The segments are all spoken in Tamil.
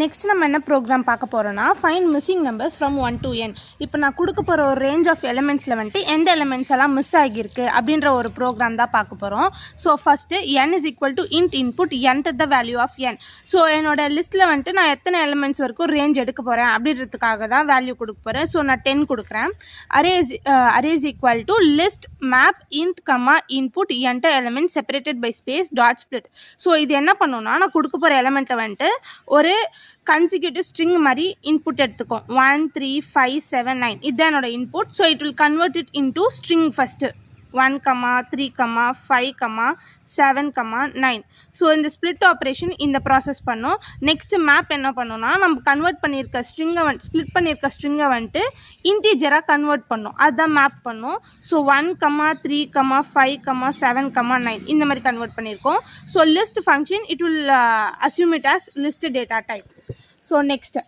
நெக்ஸ்ட் நம்ம என்ன ப்ரோக்ராம் பார்க்க போகிறோன்னா find missing numbers from 1 to n. இப்போ நான் கொடுக்க போகிற ஒரு ரேஞ்ச் ஆஃப் எலிமெண்ட்ஸில் வந்துட்டு எந்த எலிமெண்ட்ஸ் எல்லாம் மிஸ் ஆகியிருக்கு அப்படின்ற ஒரு ப்ரோக்ராம் தான் பார்க்க போகிறோம். So first n is equal to int input n the value of n. So என்னோட லிஸ்ட்டில் வந்துட்டு நான் எத்தனை எலிமெண்ட்ஸ் வரைக்கும் ரேஞ்ச் எடுக்க போகிறேன் அப்படின்றதுக்காக தான் வேல்யூ கொடுக்க போகிறேன். ஸோ நான் 10 கொடுக்குறேன். array is equal to list map int comma input enter element separated by space dot split. So இது என்ன பண்ணணும்னா நான் கொடுக்க போகிற எலிமெண்ட்டை வந்துட்டு ஒரு consecutive string மாதிரி input எடுத்துக்கும் 1 3 5 7 9 இதுதான் என்னோட input. so it will convert it into string first 1 3 5 7 9. So இந்த ஸ்ப்ளிட் ஆப்ரேஷன் இந்த ப்ராசஸ் பண்ணோம். நெக்ஸ்ட் மேப் என்ன பண்ணோம்னா நம்ம கன்வெர்ட் பண்ணியிருக்க ஸ்ட்ரிங்கை ஸ்ப்ளிட் பண்ணியிருக்க ஸ்ட்ரிங்கை வந்துட்டு இன்டீஜராக கன்வெர்ட் பண்ணோம், அதுதான் மேப் பண்ணோம். ஸோ 1 3 5 7 9 இந்த மாதிரி கன்வெர்ட் பண்ணியிருக்கோம். So list function it will assume it as list data type. So next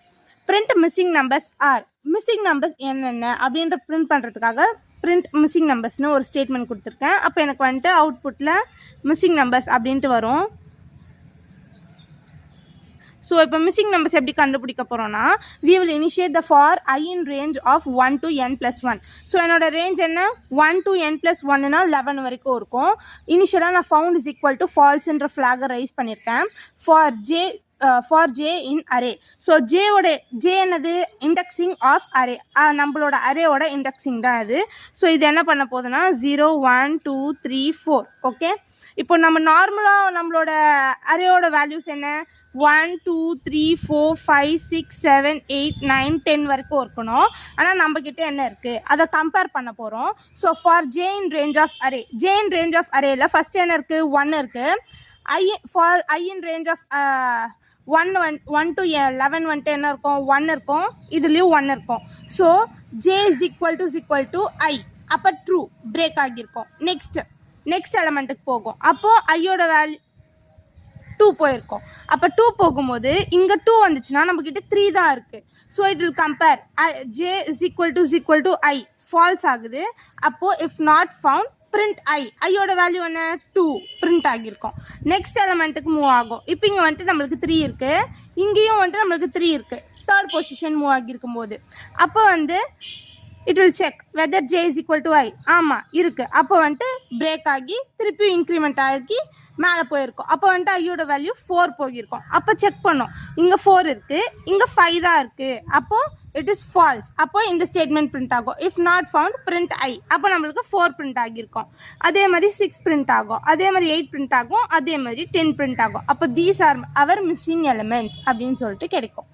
print missing numbers are. Missing numbers என்னென்ன அப்படின்ற பிரிண்ட் பண்ணுறதுக்காக print missing numbers ஒரு ஸ்டேட்மெண்ட் கொடுத்துருக்கேன். அப்போ எனக்கு வந்துட்டு அவுட்புட்டில் மிஸ்ஸிங் நம்பர்ஸ் அப்படின்ட்டு வரும். ஸோ இப்போ மிஸ்ஸிங் நம்பர்ஸ் எப்படி கண்டுபிடிக்க போகிறோன்னா we will initiate the for I in range of 1 to n plus 1. So என்னோட ரேஞ்ச் என்ன 1 to n plus 1னா 11 வரைக்கும் இருக்கும். இனிஷியலாக நான் found is equal to falseன்ற ஃப்ளாகை ரைஸ் பண்ணியிருக்கேன். for j in array. So j என்னது இண்டெக்ஸிங் ஆஃப் அரே, நம்மளோட அரேவோட இண்டெக்ஸிங் தான் அது. ஸோ இது என்ன பண்ண போகுதுன்னா 0 1 2 3 4. ஓகே, இப்போ நம்ம நார்மலாக நம்மளோட அரேயோட வேல்யூஸ் என்ன 1 2 3 4 5 6 7 8 9 10 வரைக்கும் இருக்கணும். ஆனால் நம்மக்கிட்ட என்ன இருக்குது அதை கம்பேர் பண்ண போகிறோம். So for j in range of array, j in range of arrayல ஃபஸ்ட் என்ன இருக்குது 1 இருக்குது. I in range of 1 to 11 வந்துட்டு என்ன இருக்கும் 1 இருக்கும், இதுலேயும் 1 இருக்கும். So j is equal to I, அப்போ ட்ரூ பிரேக் ஆகியிருக்கும். நெக்ஸ்ட் எலமெண்ட்டுக்கு போகும். அப்போது ஐயோட வேல்யூ 2 போயிருக்கும். அப்போ 2 போகும்போது இங்கே 2 வந்துச்சுன்னா நம்மக்கிட்ட 3 தான் இருக்குது. So it will compare j is equal to I, false ஆகுது. அப்போது இஃப் நாட் ஃபவுண்ட் print ஐயோட வேல்யூ என்ன 2 பிரிண்ட் ஆகியிருக்கும். நெக்ஸ்ட் எலமெண்ட்டுக்கு மூவ் ஆகும். இப்போ இங்கே வந்துட்டு நம்மளுக்கு 3 இருக்குது, இங்கேயும் வந்துட்டு நம்மளுக்கு 3 இருக்குது. தேர்ட் பொசிஷன் மூவ் ஆகியிருக்கும் போது அப்போ வந்து it will check weather j is equal to I. ஆமாம் இருக்குது. அப்போ வந்துட்டு பிரேக் ஆகி திருப்பியும் இன்க்ரிமெண்ட் ஆகி மேலே போயிருக்கும். அப்போ வந்துட்டு ஐயோட வேல்யூ 4 போயிருக்கும். அப்போ செக் பண்ணோம், இங்கே 4 இருக்குது, இங்கே 5 தான் இருக்குது. அப்போது இட் இஸ் ஃபால்ஸ். அப்போ இந்த ஸ்டேட்மெண்ட் பிரிண்ட் ஆகும். இஃப் நாட் ஃபவுண்ட் பிரிண்ட் ஐ, அப்போ நம்மளுக்கு 4 பிரிண்ட் ஆகியிருக்கும். அதே மாதிரி 6 பிரிண்ட் ஆகும், அதே மாதிரி 8 பிரிண்ட் ஆகும், அதே மாதிரி 10 பிரிண்ட் ஆகும். அப்போ these are our missing elements அப்படின்னு சொல்லிட்டு கிடைக்கும்.